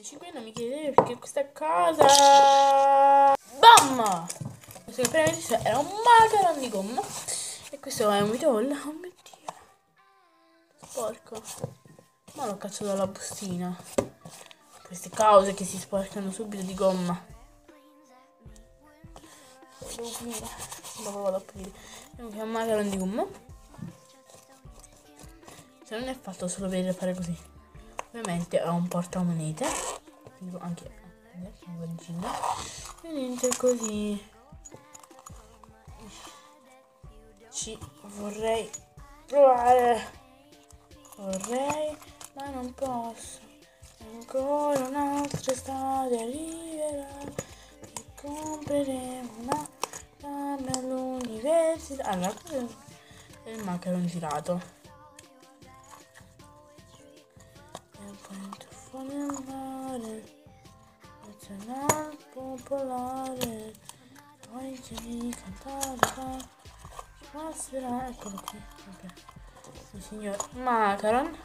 5 non mi chiedete perché questa cosa. Bam! Questo che appena visto era un macaron di gomma. E questo è un midol. Oh mio dio. Sporco. Ma lo caccio dalla bustina. Queste cose che si sporcano subito di gomma. Devo pulire. Dopo vado a pulire. È un macaron di gomma. Cioè non è fatto solo per fare così. Ovviamente ho un portamonete. Anche un vagina. E niente così. Ci vorrei provare. Ma non posso. Ancora un'altra estate arriverà. E compreremo una camera all'università. Allora, questo è il macaron girato. Nel mare, nazionale popolare, poi devi cantare, passerà, eccolo qui, vabbè. Il signor Macaron.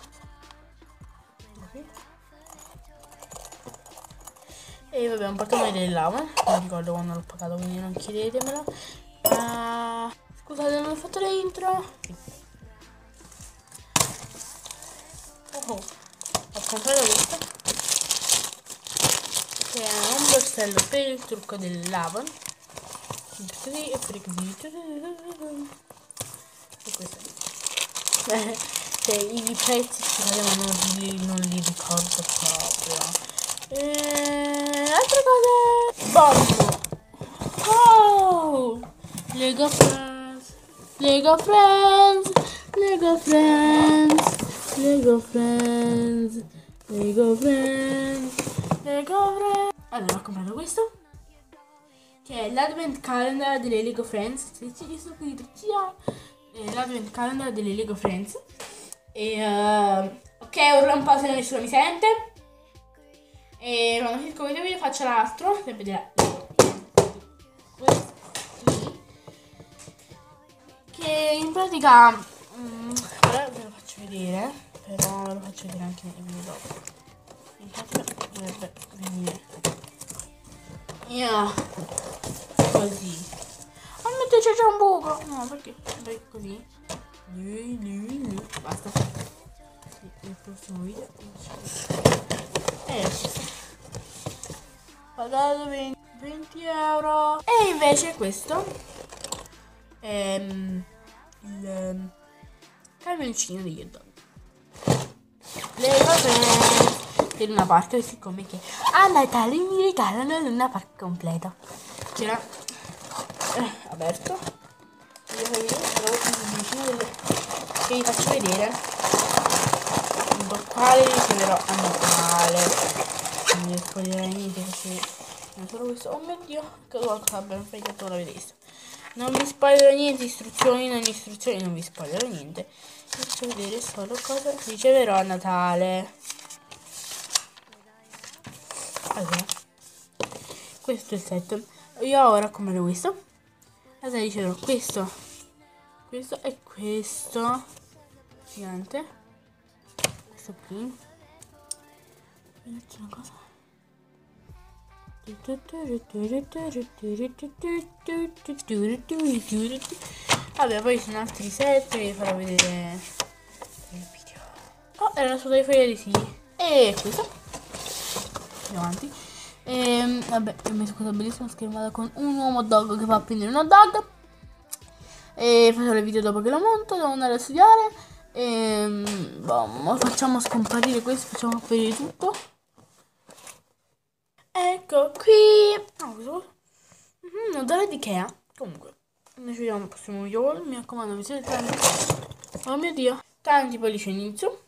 E vabbè, un portamonete del lava, non ricordo quando l'ho pagato, quindi non chiedetemelo. Scusate, non ho fatto l'intro. Oh, ho comprato questo, che è un borsello per il trucco del Lavon. Così e poi così. E questo i prezzi scusate ma non li ricordo proprio. Altre cose. Bomb. Oh, Lego Friends, Lego Friends, Lego Friends, Lego Friends, Lego Friends, Lego Friends. Allora ho comprato questo, che è l'Advent Calendar delle Lego Friends. Se ci sto qui l'Advent Calendar delle Lego Friends. E ok, urlo un po' se nessuno mi sente. E quando finisco questo video faccio l'altro, sempre della Lego. Che in pratica ora ve lo faccio vedere, però ve lo faccio vedere anche nei video dopo. In pratica dovrebbe venire così. Oh mio Dio, c'è un buco. No, perché così. Basta. Nel prossimo video pagato 20 euro. E invece questo è il camioncino degli hot dog. Le cose del Luna Park, siccome che a Natale mi regalano il Luna Park completo. C'era aperto. Che vi faccio vedere il quale riceverò a Natale. Non mi spoilerei niente perché non solo questo. Oh mio Dio, che cosa abbiamo fregato la vedeste. Non vi spoilerò niente, istruzioni, non istruzioni, non vi spoilerò niente. Vi faccio vedere solo cosa riceverò a Natale. Allora, questo è il set. Io ora comprerò questo. Allora riceverò questo e questo gigante. Questo qui. Faccio una cosa. Vabbè, poi sono altri set che vi farò vedere nel video. Oh, erano solo dei fogli adesivi. E questo andiamo avanti. Vabbè, ho messo questa bellissima schermata con un uomo dog che fa prendere un hot dog. E faccio il video dopo che lo monto. Devo andare a studiare. Facciamo scomparire questo, facciamo vedere tutto. Ecco qui. Non dare di Ikea. Comunque, noi ci vediamo al prossimo video. Mi raccomando, vi siete tanti. Oh mio Dio. Tanti pollici inizio.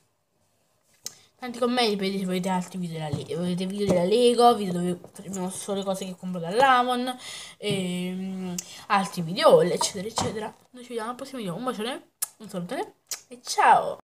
Tanti commenti per dire se volete altri video della Lego. Volete video della Lego, video dove faremo solo le cose che compro dall'Amazon. Altri video, eccetera, eccetera. Noi ci vediamo al prossimo video. Un bacione, un salutone e ciao!